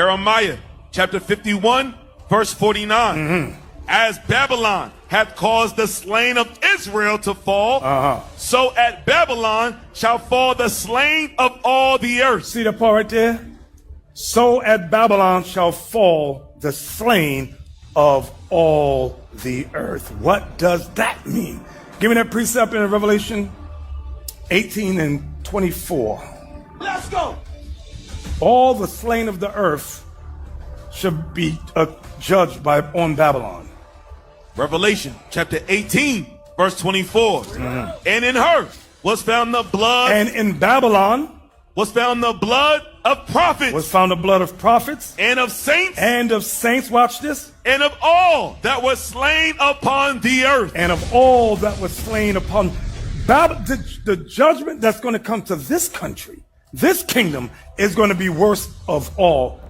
Jeremiah chapter 51, verse 49. As Babylon hath caused the slain of Israel to fall, so at Babylon shall fall the slain of all the earth. See that part right there? So at Babylon shall fall the slain of all the earth. What does that mean? Give me that precept in Revelation 18 and 24. Let's go. All the slain of the earth should be judged on Babylon. Revelation chapter 18, verse 24. And in her was found the blood. And in Babylon was found the blood of prophets. Was found the blood of prophets. And of saints. And of saints, watch this. And of all that was slain upon the earth. And of all that was slain upon the judgment that's going to come to this country, this kingdom, is going to be worst of all.